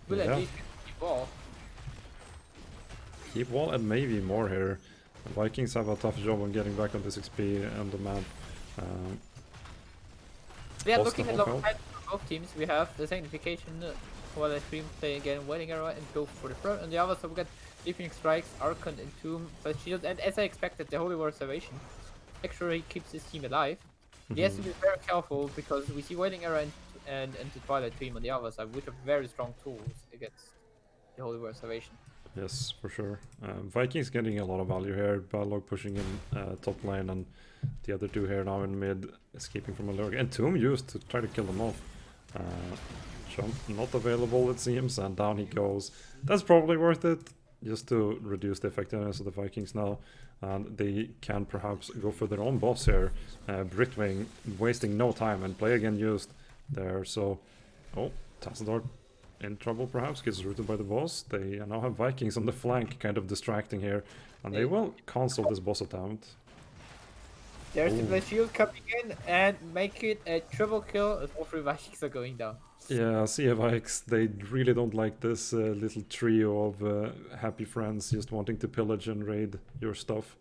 We'll at Yeah, least get the key ball. keep wall and maybe more here. The Vikings have a tough job on getting back on this XP and the map. Um, We are Lost looking the at whole long field. time for both teams. We have the sanctification while I stream play again, waiting around and go for the front. On the other side, we got Leaping Strikes, Archon, and Tomb, plus Shield, and as I expected, the Holy War Salvation. Make sure he keeps his team alive. He has to be very careful because we see Waiting Around and the Twilight Dream on the other side, which are very strong tools against the Holy War Salvation. Yes, for sure. Vikings getting a lot of value here. Balog pushing in top lane, and the other two here now in mid, escaping from a lurk. And Tomb used to try to kill them off. Jump not available, it seems, and down he goes. That's probably worth it, just to reduce the effectiveness of the Vikings now. And they can perhaps go for their own boss here. Britwing wasting no time, and play again used there. So, oh, Tassadar in trouble perhaps, gets rooted by the boss. They now have Vikings on the flank, kind of distracting here, and they will cancel this boss attempt. There's Ooh. the shield coming in and make it a triple kill as all 3 Vikings are going down. Yeah, Sea Vikes, they really don't like this little trio of happy friends just wanting to pillage and raid your stuff.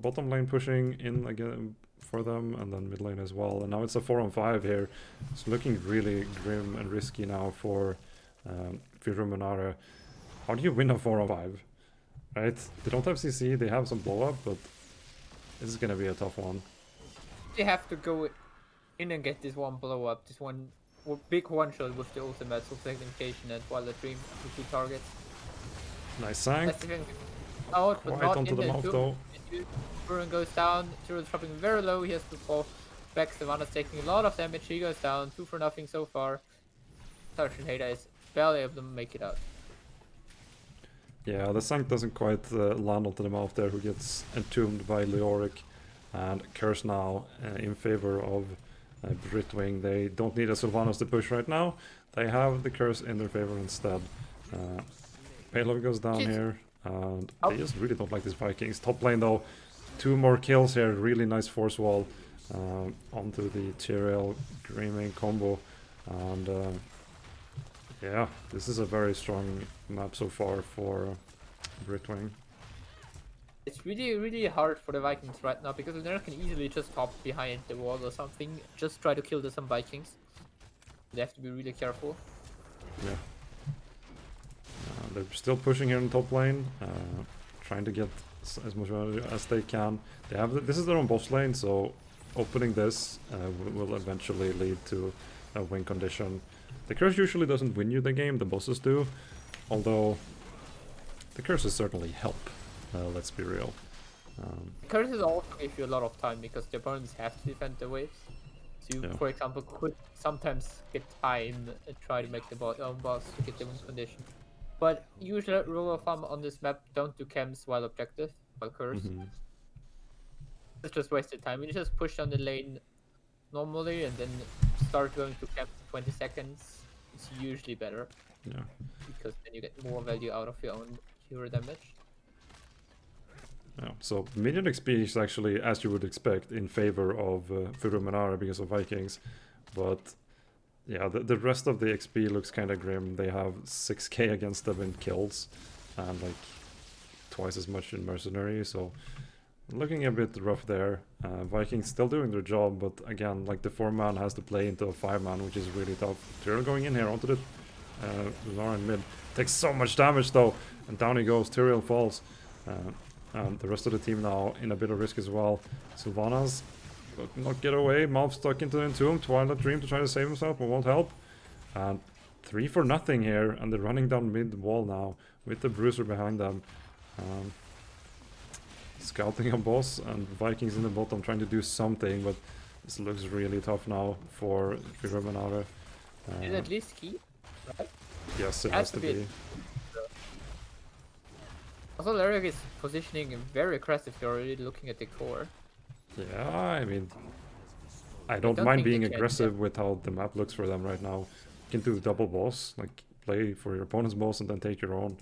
Bottom lane pushing in again for them, and then mid lane as well. And now it's a 4-on-5 here. It's looking really grim and risky now for Ähre. How do you win a 4-on-5? Right? They don't have CC, they have some blow up, but this is gonna be a tough one. They have to go in and get this one blow up, this one big one shot with the ultimate, so sanctification and Twilight Dream with 2 targets. Nice sank. That's the thing. Out, but Right not onto in the mouth though. Buren goes down, Tyro's dropping very low, he has to fall back. Savannah's taking a lot of damage, he goes down, 2 for nothing so far. Sergeant Hada is barely able to make it out. Yeah, the sank doesn't quite land onto the mouth there, who gets entombed by Leoric, and Curse now in favor of Britwing. They don't need a Sylvanas to push right now, they have the Curse in their favor instead. Payload goes down here, and they just really don't like these Vikings. Top lane though, 2 more kills here, really nice force wall onto the Tyrael Dreaming combo, and yeah, this is a very strong map so far for Britwing. It's really hard for the Vikings right now because they can easily just hop behind the wall or something, just try to kill some Vikings. They have to be really careful. Yeah. They're still pushing here in top lane, trying to get as much value as they can. They have this is their own boss lane, so opening this will eventually lead to a win condition. The curse usually doesn't win you the game, the bosses do, although the curses certainly help, let's be real. Curses also give you a lot of time because the opponents have to defend the waves. So you, for example, could sometimes get time and try to make the own boss to get the win condition. But usually, rule of thumb on this map, don't do camps while objective, while curse. It's just wasted time. You just push down the lane normally and then start going to camp in 20 seconds. It's usually better. Yeah. Because then you get more value out of your own hero damage. Yeah, so minion XP is actually, as you would expect, in favor of Ähre because of Vikings, but yeah, the rest of the XP looks kind of grim. They have 6k against them in kills, and like twice as much in mercenary, so looking a bit rough there. Vikings still doing their job, but again, like the 4-man has to play into a 5-man, which is really tough. Tyrael going in here onto the Lauren mid. Takes so much damage though, and down he goes. Tyrael falls. And the rest of the team now in a bit of risk as well. Sylvanas could not get away. Malf stuck into the Entomb. Twilight Dream to try to save himself, but won't help. And 3 for nothing here, and they're running down mid wall now with the Bruiser behind them. Scouting a boss, and Vikings in the bottom trying to do something, but this looks really tough now for Ähre. Is at least keep, right? Yes, it has to be. Also, Lyric is positioning very aggressively already, looking at the core. Yeah, I mean, I don't mind being aggressive with how the map looks for them right now. You can do double boss, like play for your opponent's boss and then take your own.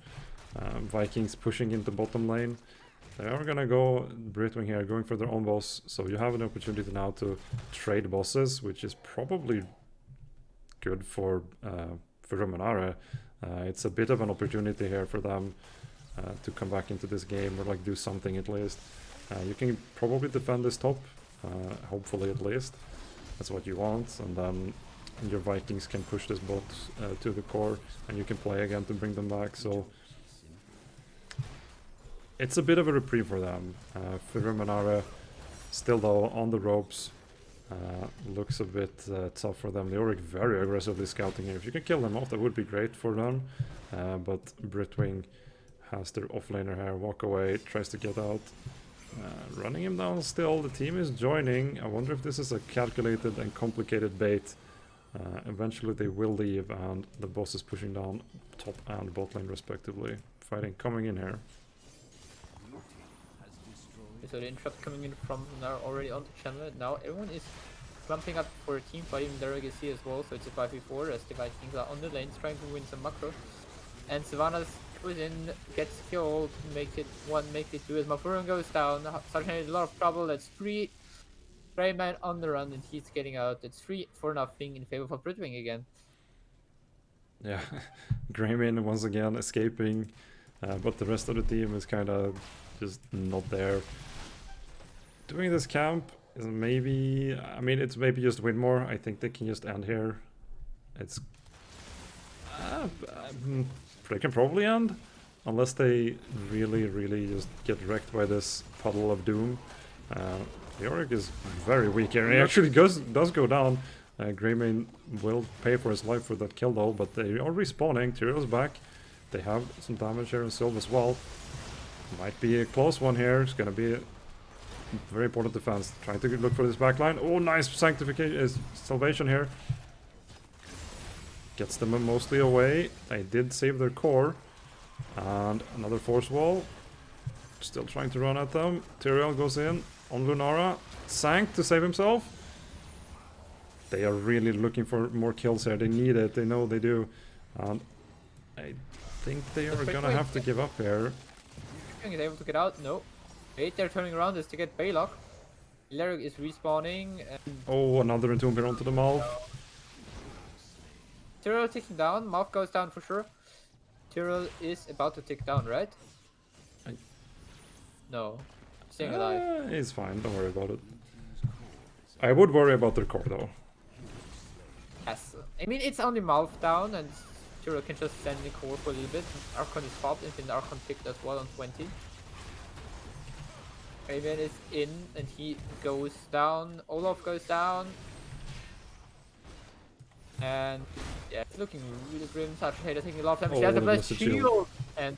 Vikings pushing into bottom lane. They are gonna go Britwing here, going for their own boss. So you have an opportunity now to trade bosses, which is probably good for Ruminare. It's a bit of an opportunity here for them to come back into this game or like do something at least. You can probably defend this top, hopefully at least. That's what you want, and then your Vikings can push this bot to the core, and you can play again to bring them back. So it's a bit of a reprieve for them. Ruminare still though on the ropes. Looks a bit tough for them. They are very aggressively scouting here. If you can kill them off, that would be great for them. But Britwing has their offlaner here. Walk away, tries to get out. Running him down still. The team is joining. I wonder if this is a calculated and complicated bait. Eventually they will leave, and the boss is pushing down top and bot lane respectively. Fighting coming in here. So the interrupt coming in from now already on the channel. Now everyone is clumping up for a team fight, even the Legacy as well. So it's a 5v4 as the Vikings are on the lanes trying to win some macro. And Sylvanas goes in, gets killed, make it 1, make it 2 as Mafurun goes down. Sargent is in a lot of trouble. That's 3 Greyman on the run and he's getting out. It's 3-0 in favor of Britwing again. Yeah, Greyman once again escaping, but the rest of the team is kind of just not there. Doing this camp is maybe, I mean, it's maybe just win more. I think they can just end here. It's, they can probably end, unless they really just get wrecked by this puddle of doom. Yorick is very weak here, and he actually does go down. Greymane will pay for his life for that kill though, but they are respawning. Tyrion's back. They have some damage here in Sylve as well. Might be a close one here. It's gonna be a very important defense. Trying to look for this backline. Oh, nice sanctification, salvation here. Gets them mostly away. They did save their core. And another force wall. Still trying to run at them. Tyrion goes in on Lunara. Sank to save himself. They are really looking for more kills here. They need it. They know they do. And I think they are gonna have to give up here. Is able to get out? No. Wait, they're turning around just to get Baylock. Lyric is respawning. And oh, another Entomb here onto the mouth. Tyrell ticking down. Mouth goes down for sure. Tyrell is about to tick down, right? No. Staying alive. He's fine. Don't worry about it. I would worry about their core though. Yes. I mean, it's only mouth down, and Tyrell can just stand in the core for a little bit. Archon is popped, and then Archon picked as well on 20. Raven is in, and he goes down. Olaf goes down. And yeah, it's looking really grim. Sargent taking a lot of damage. He has the best shield! And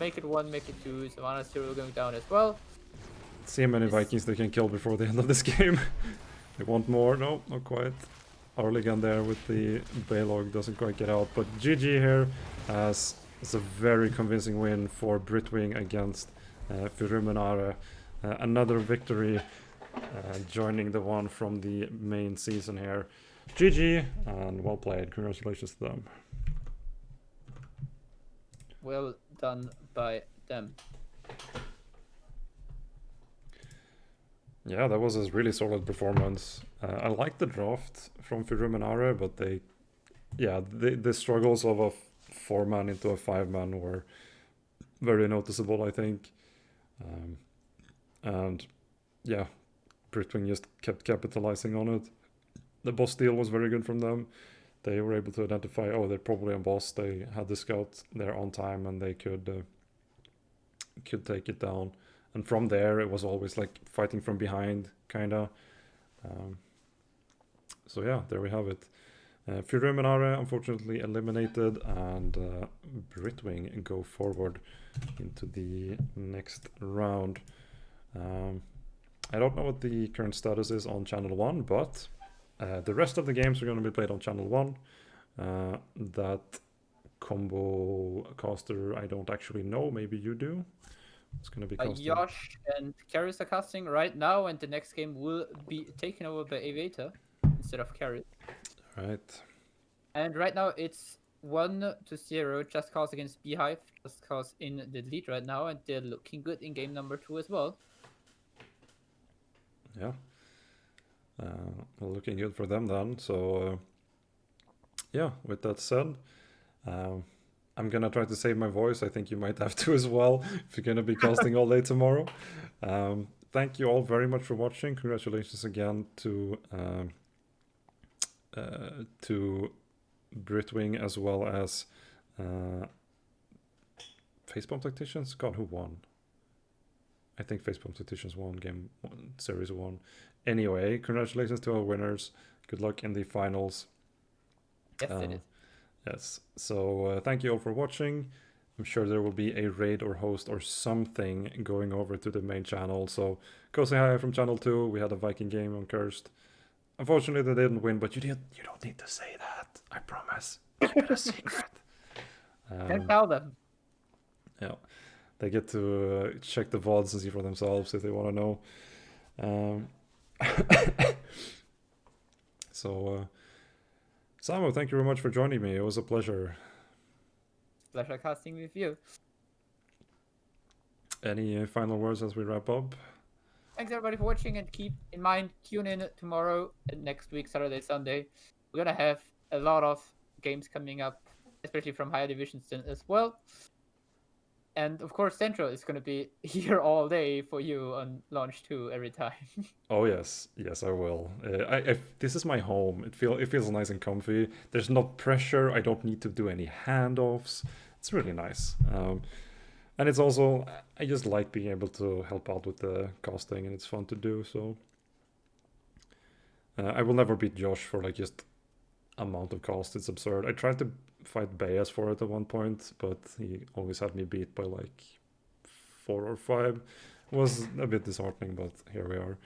make it 1, make it 2. Savannah's Tyrell going down as well. See how many Vikings they can kill before the end of this game. They want more. No, not quite. Arligan there with the Baylog doesn't quite get out, but GG here as it's a very convincing win for Britwing against Ruminare. Another victory, joining the one from the main season here. GG and well played. Congratulations to them. Well done by them. Yeah, that was a really solid performance. I like the draft from Ruminare, but the struggles of a 4-man into a 5-man were very noticeable, I think. And yeah, Britwing just kept capitalizing on it. The boss deal was very good from them. They were able to identify, oh, they're probably on boss. They had the scout there on time, and they could take it down. And from there, it was always like fighting from behind, kinda. So yeah, there we have it. Ruminare unfortunately eliminated, and Britwing go forward into the next round. I don't know what the current status is on Channel 1, but the rest of the games are going to be played on Channel 1. That combo caster, I don't actually know. Maybe you do. It's going to be casting. Josh and Carries are casting right now, and the next game will be taken over by Aveta instead of Carries. Right. And right now it's 1-0 Just Cause against Beehive. Just Cause in the lead right now, and they're looking good in game number 2 as well. Yeah. Looking good for them then. So, yeah, with that said, I'm gonna try to save my voice. I think you might have to as well if you're gonna be casting all day tomorrow. Thank you all very much for watching. Congratulations again to Britwing as well as Facepalm Tacticians. God, who won? I think Facepalm Tacticians won game 1, series 1. Anyway, congratulations to our winners. Good luck in the finals. Yes, it is. Yes. So thank you all for watching. I'm sure there will be a raid or host or something going over to the main channel. So go say hi from channel 2. We had a Viking game on Cursed. Unfortunately, they didn't win, but you don't need to say that. I promise. Keep it a secret. Can't tell them. Yeah. They get to check the VODs and see for themselves if they want to know. So, Samo, thank you very much for joining me. It was a pleasure. Pleasure casting with you. Any final words as we wrap up? Thanks everybody for watching, and keep in mind, tune in tomorrow and next week, Saturday, Sunday. We're gonna have a lot of games coming up, especially from higher divisions as well. And of course, Central is gonna be here all day for you on launch 2 every time. Oh yes, yes I will. This is my home. It feels nice and comfy. There's not pressure. I don't need to do any handoffs. It's really nice. And it's also, I just like being able to help out with the casting, and it's fun to do. So I will never beat Josh for like just amount of cost. It's absurd. I tried to fight Bayas for it at one point, but he always had me beat by like 4 or 5. It was a bit disheartening, but here we are.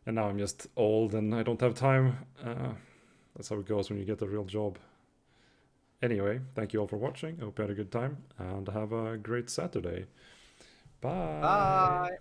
And now I'm just old and I don't have time. That's how it goes when you get a real job. Anyway, thank you all for watching. I hope you had a good time and have a great Saturday. Bye. Bye.